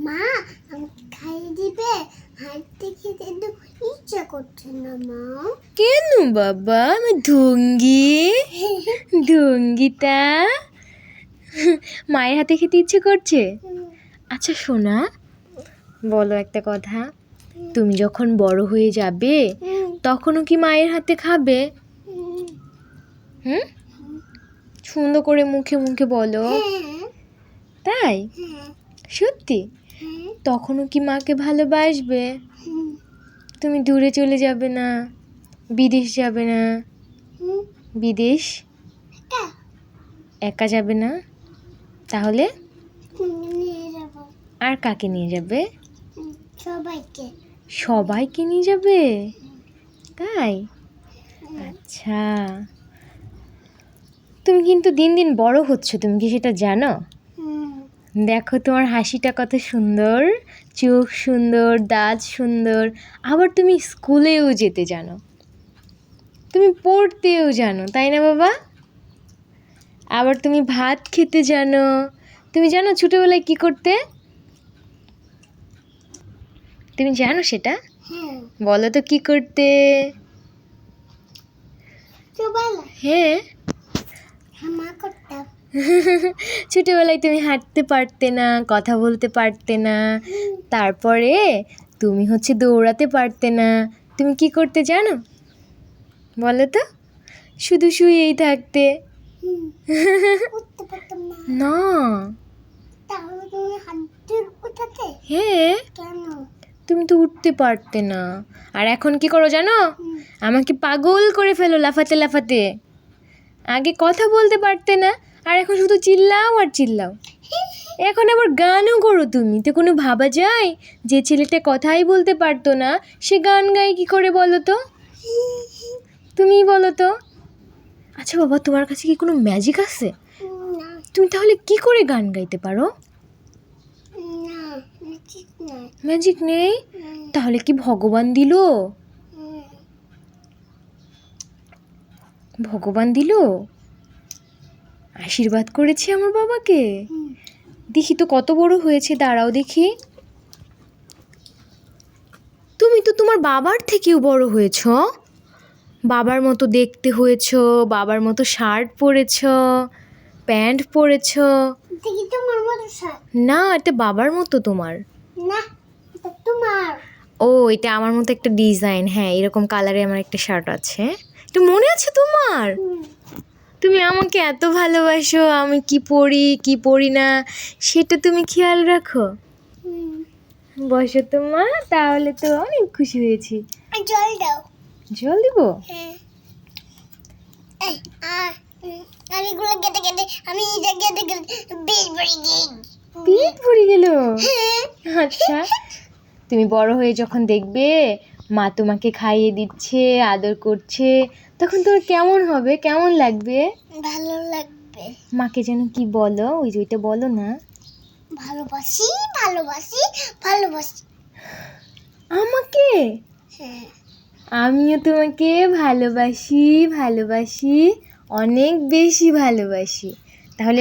মা আমাকে খাইয়ে দিবে? হাঁটতে খেতে তো ইচ্ছা করছে না মা। কেন বাবা, আমি ঢঙ্গিটা মায়ের হাতে খেতে ইচ্ছে করছে। আচ্ছা সোনা, বলো একটা কথা, তুমি যখন বড় হয়ে যাবে তখনও কি মায়ের হাতে খাবে? হুম, সুন্দর করে মুখে মুখে বলো। তাই? সত্যি? তখনও কি মাকে ভালোবাসবে? তুমি দূরে চলে যাবে না? বিদেশ যাবে না? বিদেশ একা যাবে না? তাহলে নিয়ে যাবো আর কাকে নিয়ে যাবে? সবাইকে। সবাইকে নিয়ে যাবে? তাই? আচ্ছা, তুমি কিন্তু দিন দিন বড় হচ্ছ, তুমি কি সেটা জানো? দেখো তোমার হাসিটা কত সুন্দর, চোখ সুন্দর, দাঁত সুন্দর, আবার তুমি স্কুলেও যেতে জানো, তুমি পড়তেও জানো, তাই না বাবা? আবার তুমি ভাত খেতে জানো। তুমি জানো ছোটবেলায় কি করতে? তুমি জানো সেটা? বলো তো কি করতে? হ্যাঁ, মা করতাম। ছোটবেলায় তুমি হাঁটতে পারতে না, কথা বলতে পারতে না, তারপরে তুমি দৌড়াতে পারতে না, তুমি কি করতে জানো? বলো তো? শুধু শুয়েই থাকতে। উঠতে পারতাম না। না। তাহলে তুমি হাঁটতে উঠাতে? হ্যাঁ, কেন? তুমি তো উঠতে পারতে না। আর এখন কি করো জানো? আমাকে পাগল করে ফেলো লাফাতে লাফাতে। আগে কথা বলতে পারতে না, আর এখন শুধু চিল্লাও আর চিল্লাও। এখন আবার গানও করো তুমি, তো কোনো ভাবা যায় যে ছেলেটা কথাই বলতে পারতো না সে গান গায় কি করে, বলো তো? তুমিই বলো তো। আচ্ছা বাবা, তোমার কাছে কি কোনো ম্যাজিক আছে? না তুমি তাহলে কি করে গান গাইতে পারো? না, ঠিক না। ম্যাজিক নেই? তাহলে কি ভগবান দিলো? ভগবান দিলো? আশীর্বাদ করেছে আমার বাবাকে? দেখি তো কত বড় হয়েছে, দাঁড়াও দেখি। তুমি তো তোমার বাবার থেকেও বড় হয়েছ, বাবার মতো দেখতে হয়েছ, বাবার মতো শার্ট পরেছ, প্যান্ট পরেছ। দেখি তোমার মতো শার্ট। না, এটা বাবার মতো তোমার। না, এটা তোমার। ও, এটা আমার মতো একটা ডিজাইন, হ্যাঁ এরকম কালারে আমার একটা শার্ট আছে। এটা মনে আছে তোমার? তুমি আমাকে এত ভালোবাসো, আমি কি পরি কি পরি না সেটা তুমি খেয়াল রাখো। বসো তো মা, তাহলে তো অনেক খুশি হয়েছি। জল দাও। জল দিব? হ্যাঁ। এই আর এগুলো কেটে কেটে আমি এটা কেটে কেটে বেশ ভরে গেই। পেট ভরে গেল? আচ্ছা, তুমি বড় হয়ে যখন দেখবে মা তোমাকে খাইয়ে দিচ্ছে, আদর করছে, তখন তোমার কেমন হবে, কেমন লাগবে? ভালো লাগবে। মাকে যেন কি বলো, ওই যে ওইটা বলো না। ভালোবাসি ভালোবাসি ভালোবাসি। আমাকে? হ্যাঁ। আমিও তোমাকে ভালোবাসি ভালোবাসি, অনেক বেশি ভালোবাসি। তাহলে